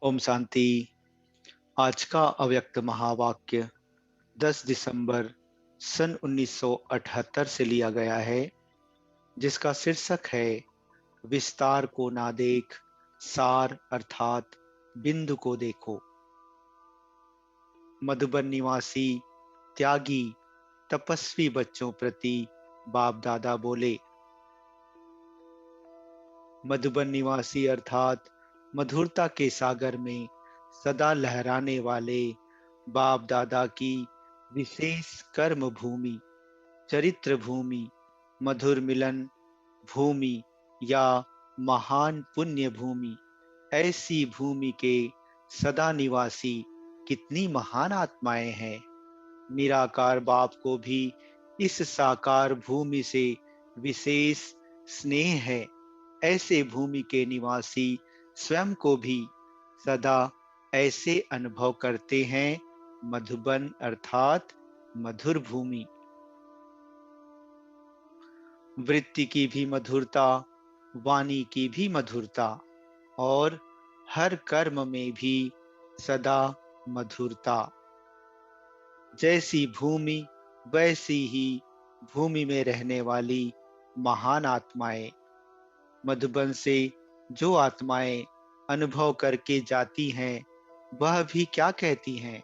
ओम शांति। आज का अव्यक्त महावाक्य 10 दिसंबर सन 1978 से लिया गया है, जिसका शीर्षक है विस्तार को ना देख, सार अर्थात बिंदु को देखो। मधुबन निवासी त्यागी तपस्वी बच्चों प्रति बाप दादा बोले। मधुबन निवासी अर्थात मधुरता के सागर में सदा लहराने वाले बाप दादा की विशेष कर्म भूमि, चरित्र भूमि, मधुर मिलन भूमि या महान पुण्य भूमि, ऐसी भूमि के सदा निवासी कितनी महान आत्माएं हैं। निराकार बाप को भी इस साकार भूमि से विशेष स्नेह है। ऐसे भूमि के निवासी स्वयं को भी सदा ऐसे अनुभव करते हैं। मधुबन अर्थात मधुर भूमि। वृत्ति की भी मधुरता, वाणी की भी मधुरता और हर कर्म में भी सदा मधुरता। जैसी भूमि वैसी ही भूमि में रहने वाली महान आत्माएं। मधुबन से जो आत्माएं अनुभव करके जाती हैं, वह भी क्या कहती हैं?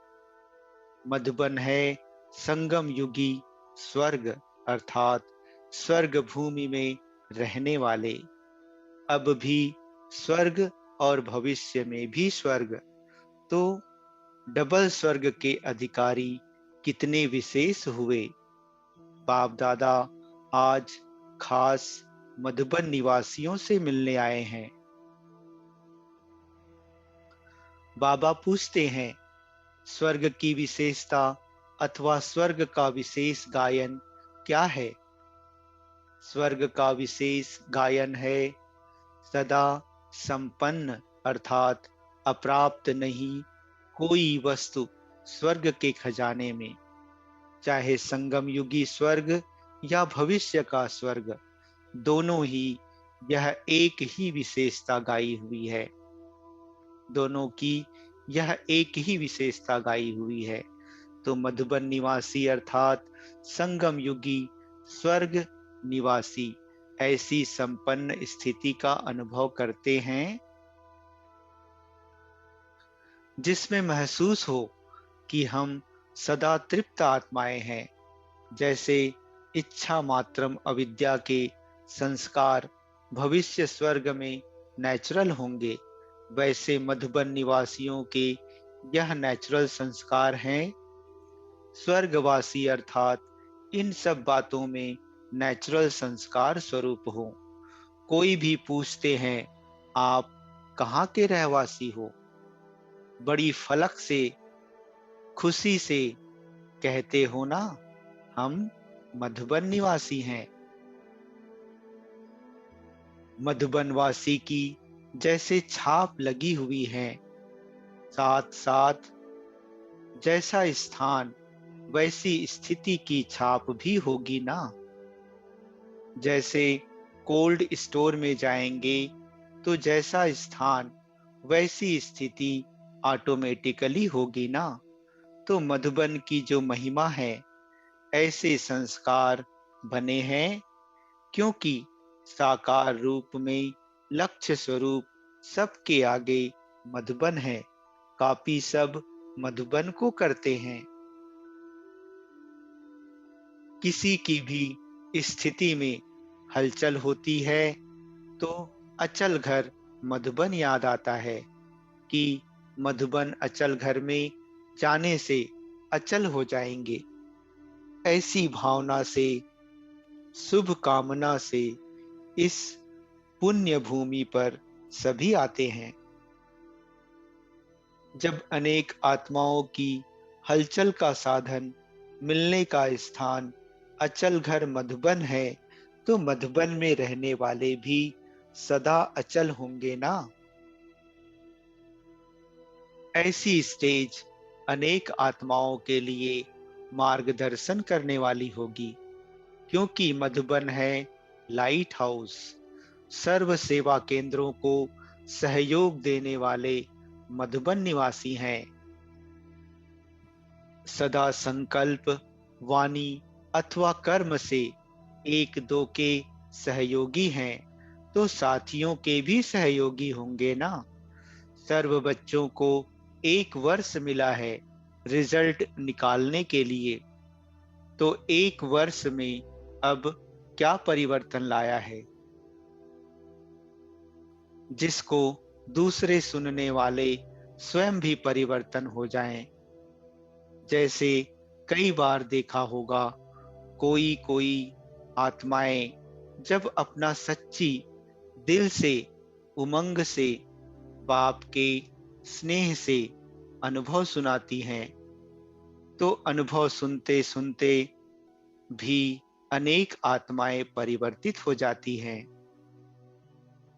मधुबन है संगम युगी स्वर्ग अर्थात स्वर्ग भूमि में रहने वाले। अब भी स्वर्ग और भविष्य में भी स्वर्ग, तो डबल स्वर्ग के अधिकारी कितने विशेष हुए। बाप दादा आज खास मधुबन निवासियों से मिलने आए हैं। बाबा पूछते हैं, स्वर्ग की विशेषता अथवा स्वर्ग का विशेष गायन क्या है? स्वर्ग का विशेष गायन है सदा संपन्न अर्थात अप्राप्त नहीं कोई वस्तु स्वर्ग के खजाने में। चाहे संगम युगी स्वर्ग या भविष्य का स्वर्ग, दोनों ही यह एक ही विशेषता गाई हुई है। दोनों की यह एक ही विशेषता गाई हुई है। तो मधुबन निवासी अर्थात संगम युगी स्वर्ग निवासी ऐसी संपन्न स्थिति का अनुभव करते हैं, जिसमें महसूस हो कि हम सदा तृप्त आत्माएं हैं। जैसे इच्छा मात्रम अविद्या के संस्कार भविष्य स्वर्ग में नेचुरल होंगे, वैसे मधुबन निवासियों के यह नेचुरल संस्कार हैं। स्वर्गवासी अर्थात इन सब बातों में नेचुरल संस्कार स्वरूप हो। कोई भी पूछते हैं, आप कहाँ के रहवासी हो? बड़ी फलक से खुशी से कहते हो ना, हम मधुबन निवासी हैं। मधुबनवासी की जैसे छाप लगी हुई है, साथ साथ जैसा स्थान वैसी स्थिति की छाप भी होगी ना। जैसे कोल्ड स्टोर में जाएंगे तो जैसा स्थान वैसी स्थिति ऑटोमेटिकली होगी ना। तो मधुबन की जो महिमा है, ऐसे संस्कार बने हैं, क्योंकि साकार रूप में लक्ष्य स्वरूप सबके आगे मधुबन है। कापी सब मधुबन को करते हैं। किसी की भी स्थिति में हलचल होती है तो अचल घर मधुबन याद आता है कि मधुबन अचल घर में जाने से अचल हो जाएंगे। ऐसी भावना से, शुभ कामना से इस पुण्य भूमि पर सभी आते हैं। जब अनेक आत्माओं की हलचल का साधन, मिलने का स्थान अचल घर मधुबन है, तो मधुबन में रहने वाले भी सदा अचल होंगे ना। ऐसी स्टेज अनेक आत्माओं के लिए मार्गदर्शन करने वाली होगी, क्योंकि मधुबन है लाइट हाउस, सर्व सेवा केंद्रों को सहयोग देने वाले मधुबन निवासी हैं। सदा संकल्प, वाणी अथवा कर्म से एक दो के सहयोगी हैं, तो साथियों के भी सहयोगी होंगे ना। सर्व बच्चों को 1 वर्ष मिला है रिजल्ट निकालने के लिए, तो 1 वर्ष में अब क्या परिवर्तन लाया है, जिसको दूसरे सुनने वाले स्वयं भी परिवर्तन हो जाएं। जैसे कई बार देखा होगा, कोई कोई आत्माएं जब अपना सच्ची दिल से, उमंग से, बाप के स्नेह से अनुभव सुनाती हैं, तो अनुभव सुनते सुनते भी अनेक आत्माएं परिवर्तित हो जाती हैं।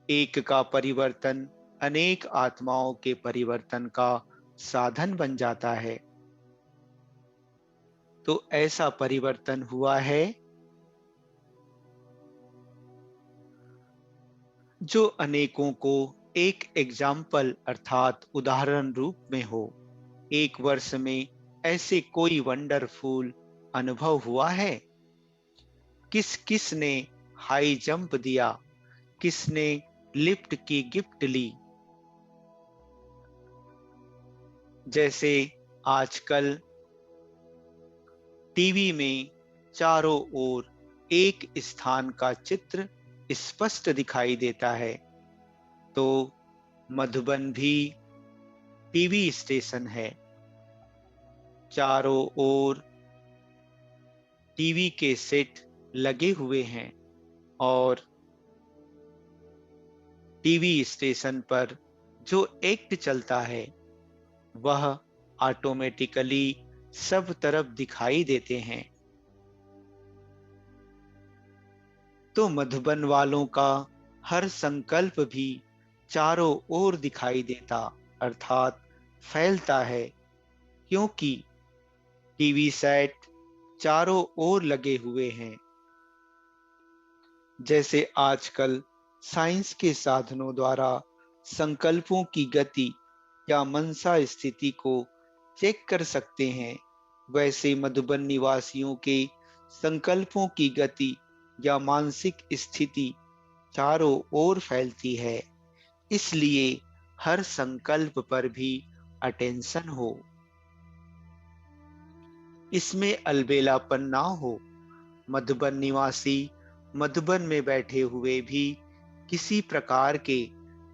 एक का परिवर्तन अनेक आत्माओं के परिवर्तन का साधन बन जाता है। तो ऐसा परिवर्तन हुआ है जो अनेकों को एक एग्जाम्पल अर्थात उदाहरण रूप में हो। 1 वर्ष में ऐसे कोई वंडरफुल अनुभव हुआ है? किस किस ने हाई जंप दिया, किसने लिफ्ट की गिफ्ट ली? जैसे आजकल टीवी में चारों ओर एक स्थान का चित्र स्पष्ट दिखाई देता है, तो मधुबन भी टीवी स्टेशन है। चारों ओर टीवी के सेट लगे हुए हैं और टीवी स्टेशन पर जो एक्ट चलता है वह ऑटोमेटिकली सब तरफ दिखाई देते हैं। तो मधुबन वालों का हर संकल्प भी चारों ओर दिखाई देता अर्थात फैलता है, क्योंकि टीवी सेट चारों ओर लगे हुए हैं। जैसे आजकल साइंस के साधनों द्वारा संकल्पों की गति या मनसा स्थिति को चेक कर सकते हैं, वैसे मधुबन निवासियों के संकल्पों की गति या मानसिक स्थिति चारों ओर फैलती है। इसलिए हर संकल्प पर भी अटेंशन हो, इसमें अलबेलापन ना हो। मधुबन निवासी मधुबन में बैठे हुए भी किसी प्रकार के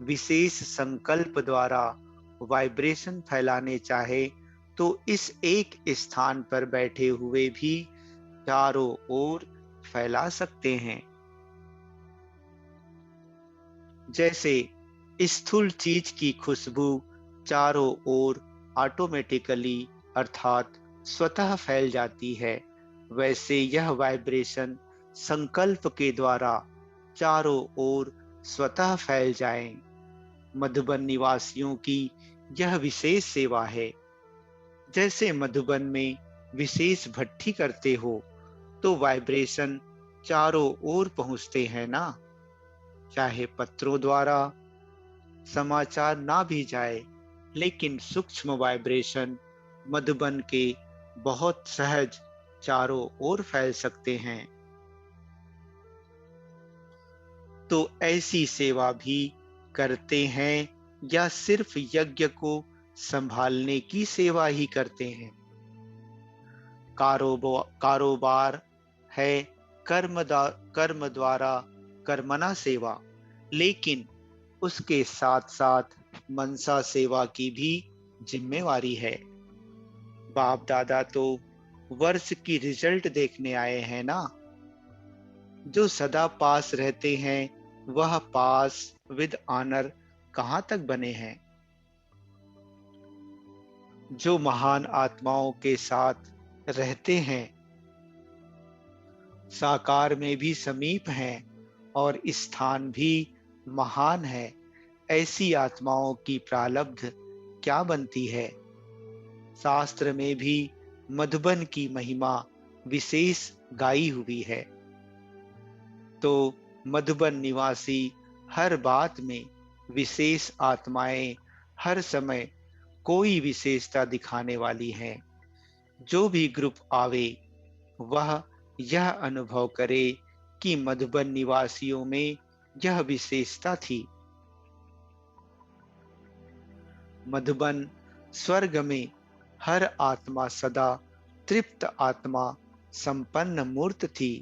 विशेष संकल्प द्वारा वाइब्रेशन फैलाने चाहे तो इस एक स्थान पर बैठे हुए भी चारों ओर फैला सकते हैं। जैसे स्थूल चीज की खुशबू चारों ओर ऑटोमेटिकली अर्थात स्वतः फैल जाती है, वैसे यह वाइब्रेशन संकल्प के द्वारा चारों ओर स्वतः फैल जाएं। मधुबन निवासियों की यह विशेष सेवा है। जैसे मधुबन में विशेष भट्ठी करते हो तो वाइब्रेशन चारों ओर पहुंचते हैं ना। चाहे पत्रों द्वारा समाचार ना भी जाए, लेकिन सूक्ष्म वाइब्रेशन मधुबन के बहुत सहज चारों ओर फैल सकते हैं। तो ऐसी सेवा भी करते हैं या सिर्फ यज्ञ को संभालने की सेवा ही करते हैं? कारोबार है कर्म द्वारा कर्मणा सेवा, लेकिन उसके साथ साथ मनसा सेवा की भी जिम्मेवारी है। बाप दादा तो वर्ष की रिजल्ट देखने आए हैं ना। जो सदा पास रहते हैं वह पास विद ऑनर कहां तक बने हैं? जो महान आत्माओं के साथ रहते हैं, साकार में भी समीप हैं और स्थान भी महान है, ऐसी आत्माओं की प्रारब्ध क्या बनती है? शास्त्र में भी मधुबन की महिमा विशेष गाई हुई है। तो मधुबन निवासी हर बात में विशेष आत्माएं हर समय कोई विशेषता दिखाने वाली हैं। जो भी ग्रुप आवे वह यह अनुभव करे कि मधुबन निवासियों में यह विशेषता थी। मधुबन स्वर्ग में हर आत्मा सदा तृप्त आत्मा संपन्न मूर्त थी।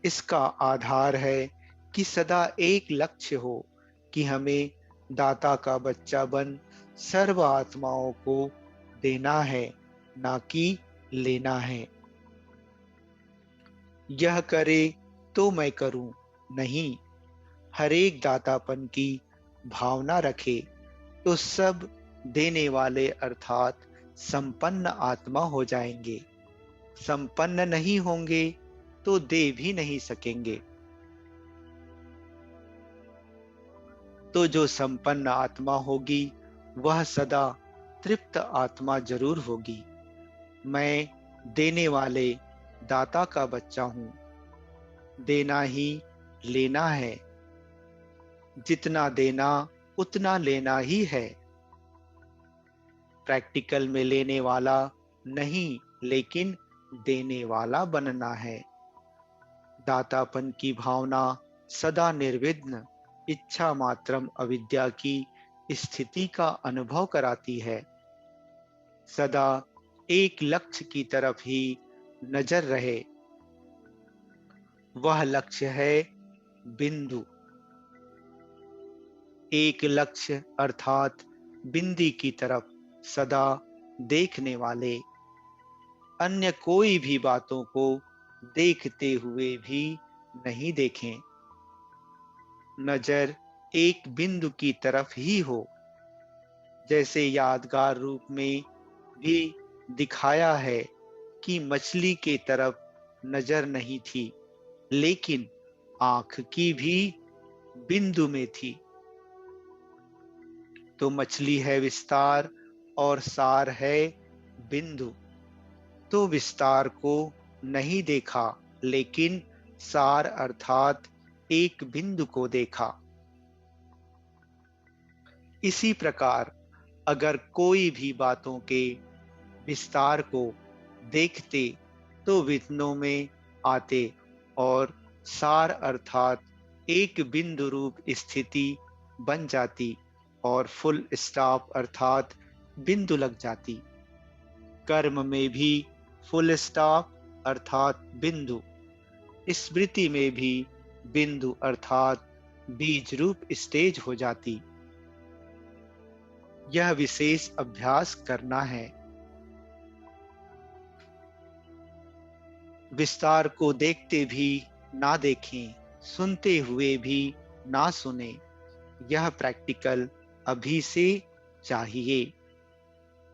इसका आधार है कि सदा एक लक्ष्य हो कि हमें दाता का बच्चा बन सर्व आत्माओं को देना है, ना कि लेना है। यह करे तो मैं करूं, नहीं, हर एक दातापन की भावना रखे तो सब देने वाले अर्थात संपन्न आत्मा हो जाएंगे। संपन्न नहीं होंगे तो दे भी नहीं सकेंगे। तो जो संपन्न आत्मा होगी वह सदा तृप्त आत्मा जरूर होगी। मैं देने वाले दाता का बच्चा हूं। देना ही लेना है। जितना देना उतना लेना ही है। प्रैक्टिकल में लेने वाला नहीं, लेकिन देने वाला बनना है। दातापन की भावना सदा निर्विघ्न इच्छा मात्रम अविद्या की स्थिति का अनुभव कराती है। सदा एक लक्ष्य की तरफ ही नजर रहे। वह लक्ष्य है बिंदु। एक लक्ष्य अर्थात बिंदी की तरफ सदा देखने वाले। अन्य कोई भी बातों को देखते हुए भी नहीं देखें। नजर एक बिंदु की तरफ ही हो। जैसे यादगार रूप में भी दिखाया है कि मछली के तरफ नजर नहीं थी, लेकिन आंख की भी बिंदु में थी। तो मछली है विस्तार और सार है बिंदु। तो विस्तार को नहीं देखा, लेकिन सार अर्थात एक बिंदु को देखा। इसी प्रकार अगर कोई भी बातों के विस्तार को देखते तो विघ्नों में आते और सार अर्थात एक बिंदु रूप स्थिति बन जाती और फुल स्टॉप अर्थात बिंदु लग जाती। कर्म में भी फुल स्टॉप अर्थात बिंदु, स्मृति में भी बिंदु अर्थात बीज रूप स्टेज हो जाती। यह विशेष अभ्यास करना है। विस्तार को देखते भी ना देखें, सुनते हुए भी ना सुने। यह प्रैक्टिकल अभी से चाहिए।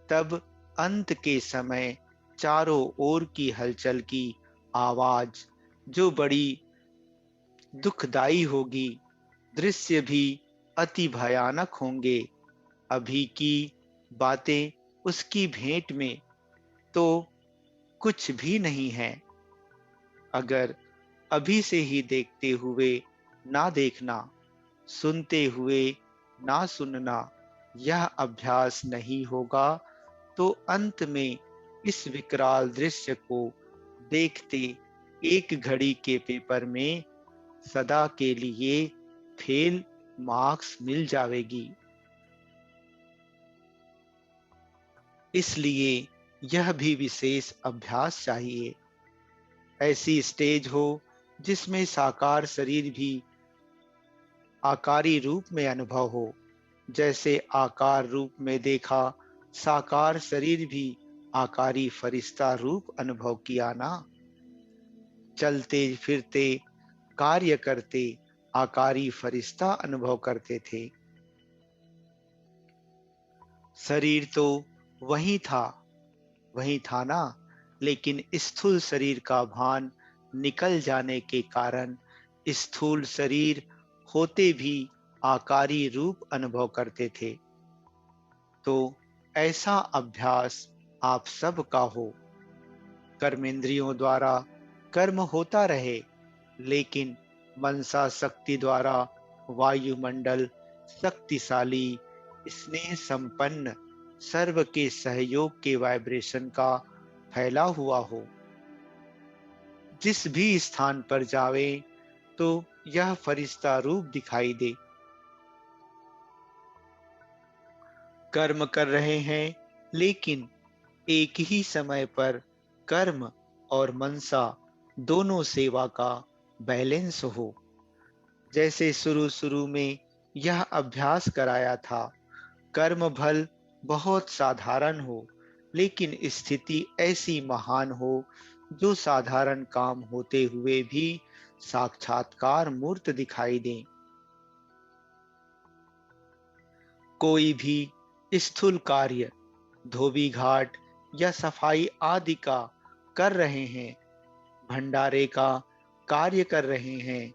तब अंत के समय चारों ओर की हलचल की आवाज जो बड़ी दुखदाई होगी, दृश्य भी अति भयानक होंगे। अभी की बातें उसकी भेंट में तो कुछ भी नहीं है। अगर अभी से ही देखते हुए ना देखना, सुनते हुए ना सुनना यह अभ्यास नहीं होगा तो अंत में इस विकराल दृश्य को देखते एक घड़ी के पेपर में सदा के लिए फेल मार्क्स मिल जाएगी। इसलिए यह भी विशेष अभ्यास चाहिए। ऐसी स्टेज हो जिसमें साकार शरीर भी आकारी रूप में अनुभव हो। जैसे आकार रूप में देखा, साकार शरीर भी आकारी फरिश्ता रूप अनुभव किया ना। चलते फिरते कार्य करते आकारी फरिश्ता अनुभव करते थे। शरीर तो वही था ना, लेकिन स्थूल शरीर का भान निकल जाने के कारण स्थूल शरीर होते भी आकारी रूप अनुभव करते थे। तो ऐसा अभ्यास आप सब का हो। कर्मेंद्रियों द्वारा कर्म होता रहे, लेकिन मनसा शक्ति द्वारा वायुमंडल शक्तिशाली स्नेह संपन्न सर्व के सहयोग के वाइब्रेशन का फैला हुआ हो। जिस भी स्थान पर जावे तो यह फरिश्ता रूप दिखाई दे। कर्म कर रहे हैं, लेकिन एक ही समय पर कर्म और मनसा दोनों सेवा का बैलेंस हो। जैसे शुरू शुरू में यह अभ्यास कराया था, कर्म फल बहुत साधारण हो, लेकिन स्थिति ऐसी महान हो जो साधारण काम होते हुए भी साक्षात्कार मूर्त दिखाई दे। कोई भी स्थूल कार्य, धोबी घाट या सफाई आदि का कर रहे हैं, भंडारे का कार्य कर रहे हैं,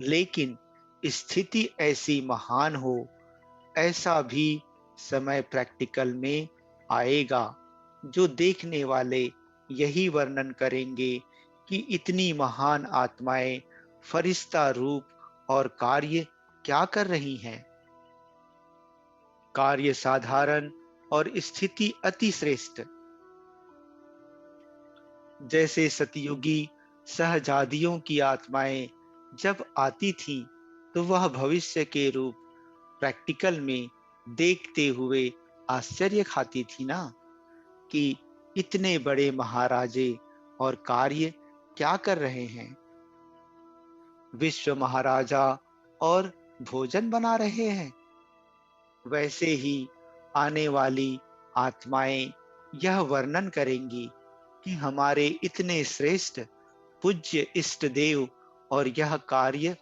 लेकिन स्थिति ऐसी महान हो, ऐसा भी समय प्रैक्टिकल में आएगा जो देखने वाले यही वर्णन करेंगे कि इतनी महान आत्माएं फरिश्ता रूप और कार्य क्या कर रही हैं। कार्य साधारण और स्थिति अति श्रेष्ठ। जैसे सतयुगी सहजादियों की आत्माएं जब आती थीं, तो वह भविष्य के रूप प्रैक्टिकल में देखते हुए आश्चर्य खाती थी ना, कि इतने बड़े महाराजे और कार्य क्या कर रहे हैं। विश्व महाराजा और भोजन बना रहे हैं। वैसे ही आने वाली आत्माएं यह वर्णन करेंगी कि हमारे इतने श्रेष्ठ पूज्य इष्ट देव और यह कार्य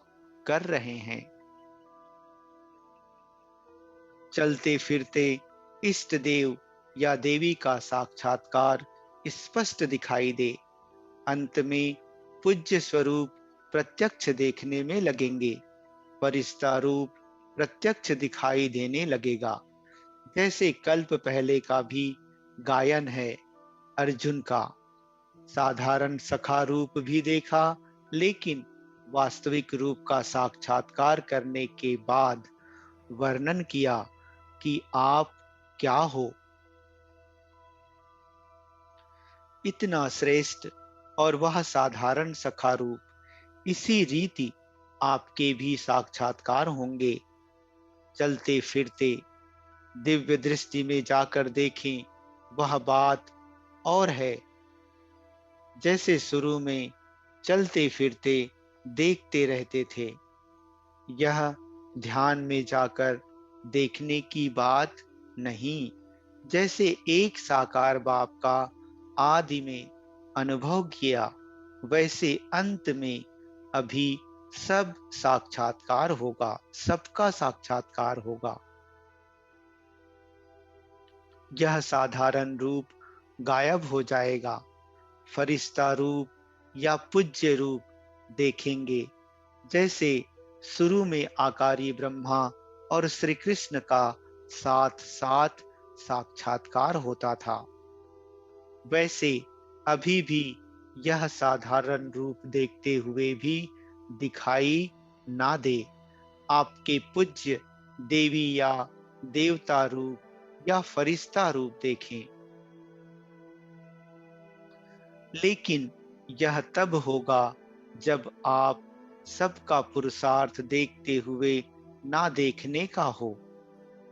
कर रहे हैं। चलते फिरते इष्ट देव या देवी का साक्षात्कार स्पष्ट दिखाई दे। अंत में पूज्य स्वरूप प्रत्यक्ष देखने में लगेंगे। फरिश्ता रूप प्रत्यक्ष दिखाई देने लगेगा। जैसे कल्प पहले का भी गायन है अर्जुन का। साधारण सखा रूप भी देखा, लेकिन वास्तविक रूप का साक्षात्कार करने के बाद वर्णन किया कि आप क्या हो। इतना श्रेष्ठ और वह साधारण सखा रूप, इसी रीति आपके भी साक्षात्कार होंगे। चलते फिरते दिव्य दृष्टि में जाकर देखें, वह बात और है। जैसे शुरू में चलते फिरते देखते रहते थे, यह ध्यान में जाकर देखने की बात नहीं। जैसे एक साकार बाप का आदि में अनुभव किया, वैसे अंत में अभी सब साक्षात्कार होगा, सबका साक्षात्कार होगा। यह साधारण रूप गायब हो जाएगा। फरिश्ता रूप या पूज्य रूप देखेंगे। जैसे शुरू में आकारी ब्रह्मा और श्री कृष्ण का साथ साथ साक्षात्कार होता था, वैसे अभी भी यह साधारण रूप देखते हुए भी दिखाई ना दे। आपके पूज्य देवी या देवता रूप या फरिश्ता रूप देखें। लेकिन यह तब होगा जब आप सबका पुरुषार्थ देखते हुए ना देखने का हो।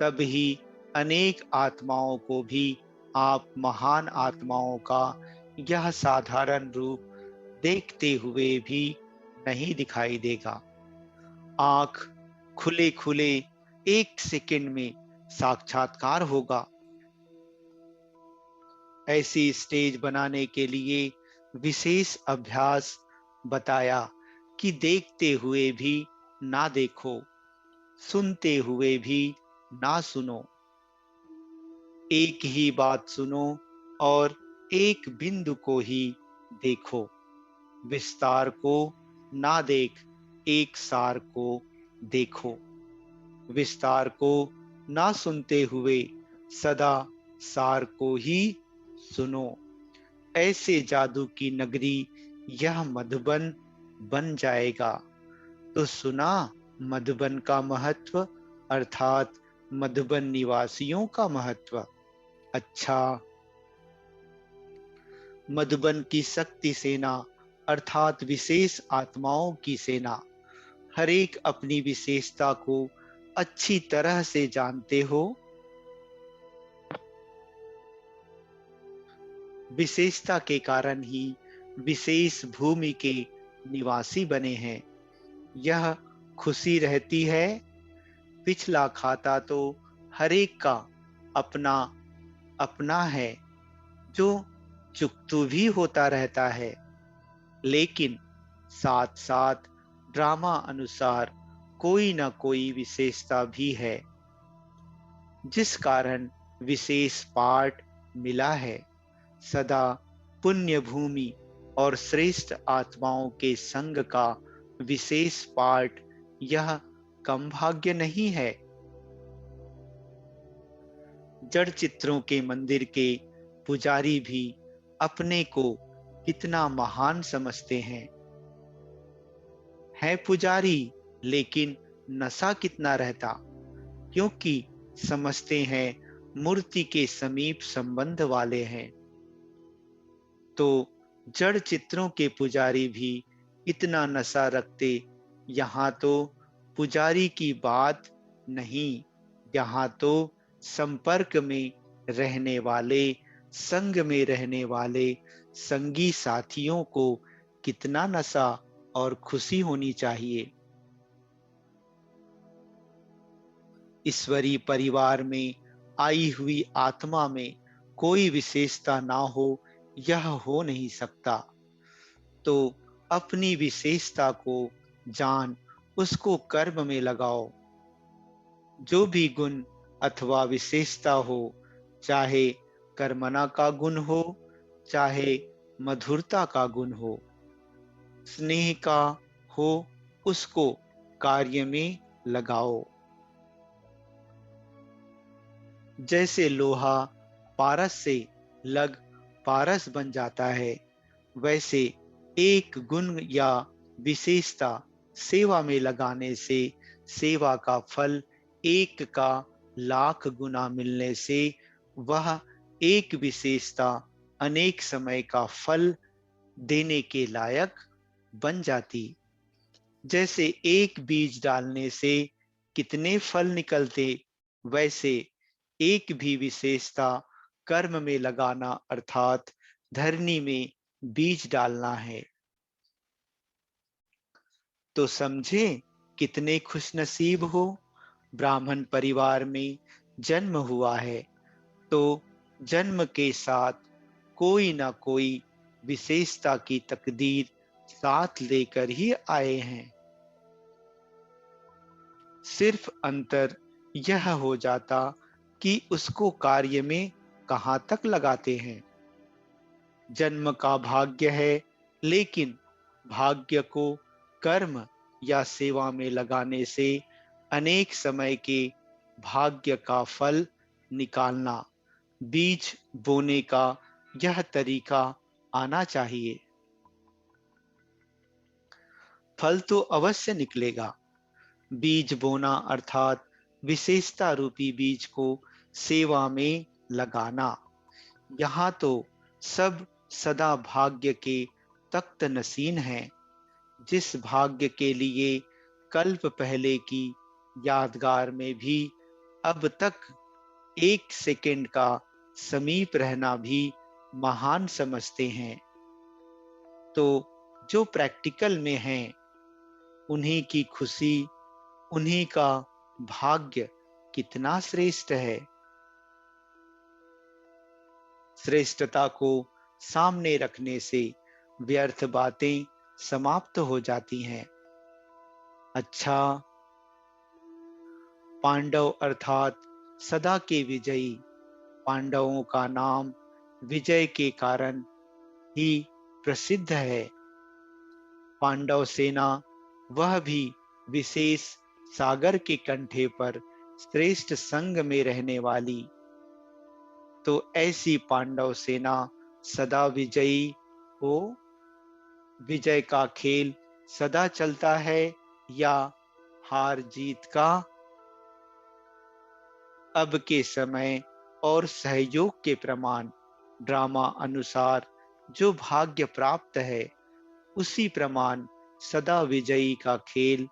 तब ही अनेक आत्माओं को भी आप महान आत्माओं का यह साधारण रूप देखते हुए भी नहीं दिखाई देगा। आंख खुले खुले एक सेकंड में साक्षात्कार होगा। ऐसी स्टेज बनाने के लिए विशेष अभ्यास बताया कि देखते हुए भी ना देखो, सुनते हुए भी ना सुनो। एक ही बात सुनो और एक बिंदु को ही देखो। विस्तार को ना देख, एक सार को देखो। विस्तार को ना सुनते हुए सदा सार को ही सुनो। ऐसे जादू की नगरी यह मधुबन बन जाएगा। तो सुना मधुबन का महत्व, अर्थात मधुबन निवासियों का महत्व। अच्छा, मधुबन की शक्ति सेना अर्थात विशेष आत्माओं की सेना, हर एक अपनी विशेषता को अच्छी तरह से जानते हो। विशेषता के कारण ही विशेष भूमि के निवासी बने हैं। यह खुशी रहती है। पिछला खाता तो हर एक का अपना अपना है, जो चुकतू भी होता रहता है, लेकिन साथ साथ ड्रामा अनुसार कोई ना कोई विशेषता भी है, जिस कारण विशेष पाठ मिला है। सदा पुण्य भूमि और श्रेष्ठ आत्माओं के संग का विशेष पाठ यह कम भाग्य नहीं है। जड़ चित्रों के मंदिर के पुजारी भी अपने को कितना महान समझते हैं। है पुजारी, लेकिन नशा कितना रहता, क्योंकि समझते हैं मूर्ति के समीप संबंध वाले हैं। तो जड़ चित्रों के पुजारी भी इतना नशा रखते। यहाँ तो पुजारी की बात नहीं, यहाँ तो संपर्क में रहने वाले, संग में रहने वाले संगी साथियों को कितना नशा और खुशी होनी चाहिए। ईश्वरीय परिवार में आई हुई आत्मा में कोई विशेषता ना हो, यह हो नहीं सकता। तो अपनी विशेषता को जान उसको कर्म में लगाओ। जो भी गुण अथवा विशेषता हो, चाहे कर्मणा का गुण हो, चाहे मधुरता का गुण हो, स्नेह का हो, उसको कार्य में लगाओ। जैसे लोहा पारस से लग पारस बन जाता है, वैसे एक गुण या विशेषता सेवा में लगाने से सेवा का फल एक का लाख गुना मिलने से वह एक विशेषता अनेक समय का फल देने के लायक बन जाती। जैसे एक बीज डालने से कितने फल निकलते, वैसे एक भी विशेषता कर्म में लगाना अर्थात धरनी में बीज डालना है। तो समझे कितने खुशनसीब हो। ब्राह्मण परिवार में जन्म हुआ है, तो जन्म के साथ कोई ना कोई विशेषता की तकदीर साथ लेकर ही आए हैं। सिर्फ अंतर यह हो जाता कि उसको कार्य में कहाँ तक लगाते हैं। जन्म का भाग्य है, लेकिन भाग्य को कर्म या सेवा में लगाने से अनेक समय के भाग्य का फल निकालना, बीज बोने का यह तरीका आना चाहिए। फल तो अवश्य निकलेगा। बीज बोना अर्थात विशेषता रूपी बीज को सेवा में लगाना। यहाँ तो सब सदा भाग्य के तख्त नसीन हैं। जिस भाग्य के लिए कल्प पहले की यादगार में भी अब तक एक सेकंड का समीप रहना भी महान समझते हैं, तो जो प्रैक्टिकल में हैं, उन्हीं की खुशी, उन्हीं का भाग्य कितना श्रेष्ठ है। श्रेष्ठता को सामने रखने से व्यर्थ बातें समाप्त हो जाती हैं। अच्छा, पांडव अर्थात सदा के विजयी, पांडवों का नाम विजय के कारण ही प्रसिद्ध है। पांडव सेना वह भी विशेष सागर के कंठे पर श्रेष्ठ संग में रहने वाली। तो ऐसी पांडव सेना सदा विजयी हो। विजय का खेल सदा चलता है या हार जीत का? अब के समय और सहयोग के प्रमाण ड्रामा अनुसार जो भाग्य प्राप्त है, उसी प्रमाण सदा विजयी का खेल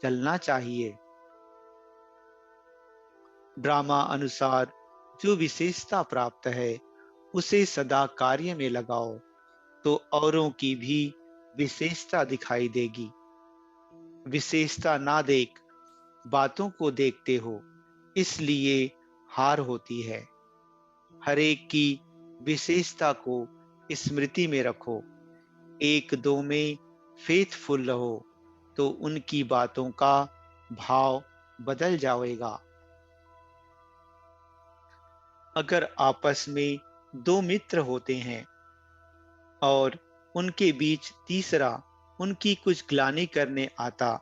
चलना चाहिए। ड्रामा अनुसार जो विशेषता प्राप्त है, उसे सदा कार्य में लगाओ, तो औरों की भी विशेषता दिखाई देगी। विशेषता ना देख बातों को देखते हो, इसलिए हार होती है। हरेक की विशेषता को स्मृति में रखो। एक दो में फेथफुल रहो, तो उनकी बातों का भाव बदल जाएगा। अगर आपस में दो मित्र होते हैं और उनके बीच तीसरा उनकी कुछ ग्लानि करने आता,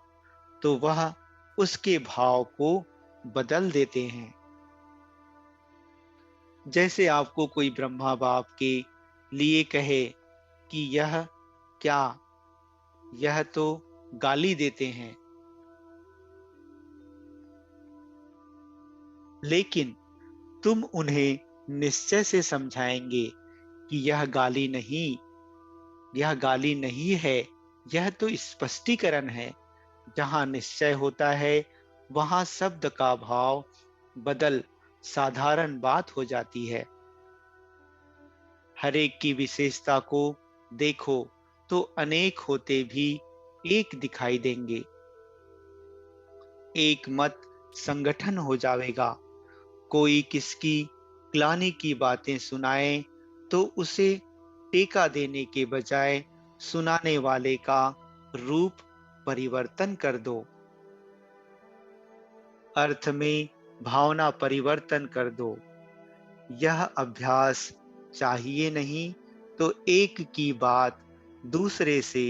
तो वह उसके भाव को बदल देते हैं। जैसे आपको कोई ब्रह्मा बाप के लिए कहे कि यह क्या, यह तो गाली देते हैं। लेकिन तुम उन्हें निश्चय से समझाएंगे कि यह गाली नहीं है, यह तो स्पष्टीकरण है। जहां निश्चय होता है, वहां शब्द का भाव बदल साधारण बात हो जाती है। हर एक की विशेषता को देखो, तो अनेक होते भी एक दिखाई देंगे। एक मत संगठन हो जाएगा। कोई किसकी ग्लानि की बातें सुनाए, तो उसे टेका देने के बजाय सुनाने वाले का रूप परिवर्तन कर दो। अर्थ में भावना परिवर्तन कर दो। यह अभ्यास चाहिए नहीं, तो एक की बात दूसरे से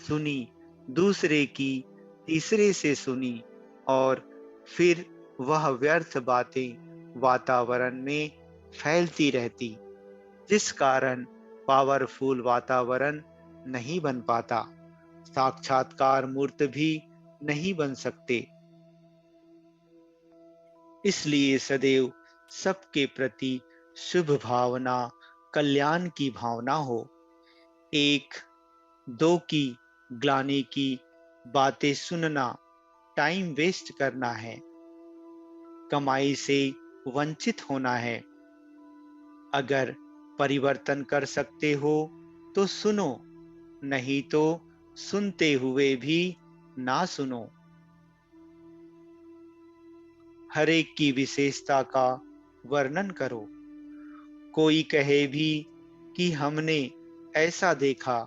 सुनी, दूसरे की तीसरे से सुनी, और फिर वह व्यर्थ बातें वातावरण में फैलती रहती, जिस कारण पावरफुल वातावरण नहीं बन पाता, साक्षात्कार मूर्त भी नहीं बन सकते। इसलिए सदैव सबके प्रति शुभ भावना, कल्याण की भावना हो। एक दो की ग्लानि की बातें सुनना टाइम वेस्ट करना है, कमाई से वंचित होना है। अगर परिवर्तन कर सकते हो तो सुनो, नहीं तो सुनते हुए भी ना सुनो। हर एक की विशेषता का वर्णन करो। कोई कहे भी कि हमने ऐसा देखा,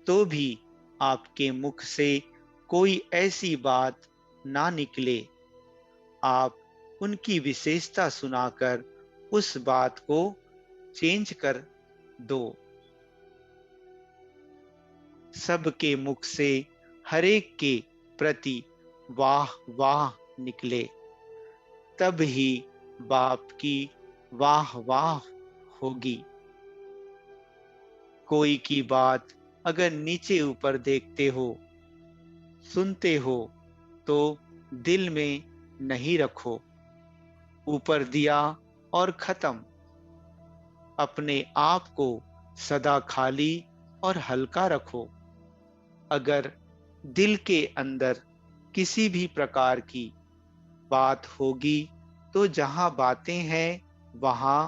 तो भी आपके मुख से कोई ऐसी बात ना निकले। आप उनकी विशेषता सुनाकर उस बात को चेंज कर दो। सबके मुख से हरेक के प्रति वाह वाह निकले, तब ही बाप की वाह वाह होगी। कोई की बात अगर नीचे ऊपर देखते हो, सुनते हो, तो दिल में नहीं रखो। ऊपर दिया और खत्म। अपने आप को सदा खाली और हल्का रखो। अगर दिल के अंदर किसी भी प्रकार की बात होगी, तो जहां बातें हैं वहां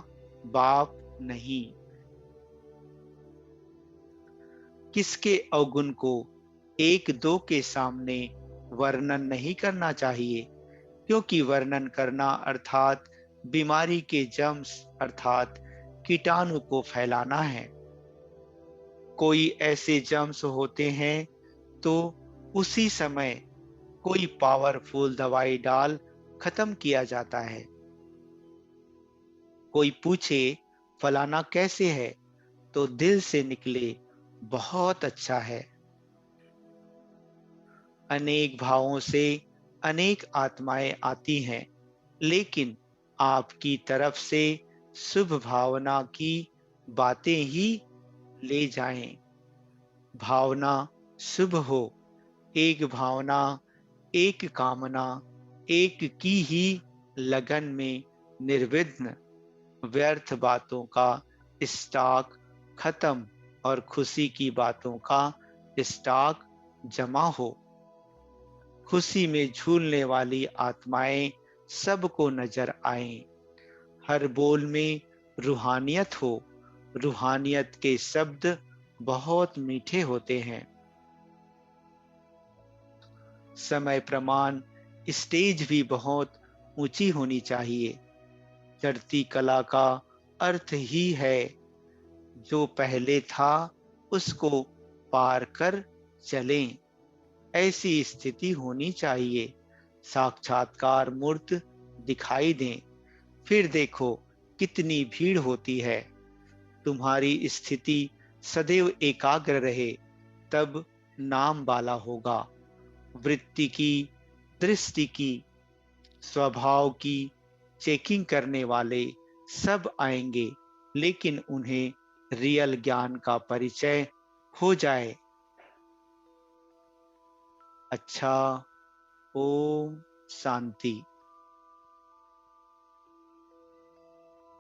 बाप नहीं। किसके अवगुण को एक दो के सामने वर्णन नहीं करना चाहिए, क्योंकि वर्णन करना अर्थात बीमारी के जर्म्स अर्थात कीटाणु को फैलाना है। कोई ऐसे जर्म्स होते हैं, तो उसी समय कोई पावरफुल दवाई डाल खत्म किया जाता है। कोई पूछे फलाना कैसे है, तो दिल से निकले बहुत अच्छा है। अनेक भावों से अनेक आत्माएं आती हैं, लेकिन आपकी तरफ से शुभ भावना की बातें ही ले जाएं। भावना शुभ हो, एक भावना, एक कामना, एक की ही लगन में निर्विघ्न व्यर्थ बातों का स्टॉक खत्म और खुशी की बातों का स्टॉक जमा हो। खुशी में झूलने वाली आत्माएं सबको नजर आएं। हर बोल में रूहानियत हो। रूहानियत के शब्द बहुत मीठे होते हैं। समय प्रमाण स्टेज भी बहुत ऊंची होनी चाहिए। चढ़ती कला का अर्थ ही है जो पहले था उसको पार कर चलें। ऐसी स्थिति होनी चाहिए। साक्षात्कार मूर्त दिखाई दें। फिर देखो कितनी भीड़ होती है। तुम्हारी स्थिति सदैव एकाग्र रहे तब नाम वाला होगा। वृत्ति की, दृष्टि की, स्वभाव की चेकिंग करने वाले सब आएंगे, लेकिन उन्हें रियल ज्ञान का परिचय हो जाए। अच्छा, ओम शांति।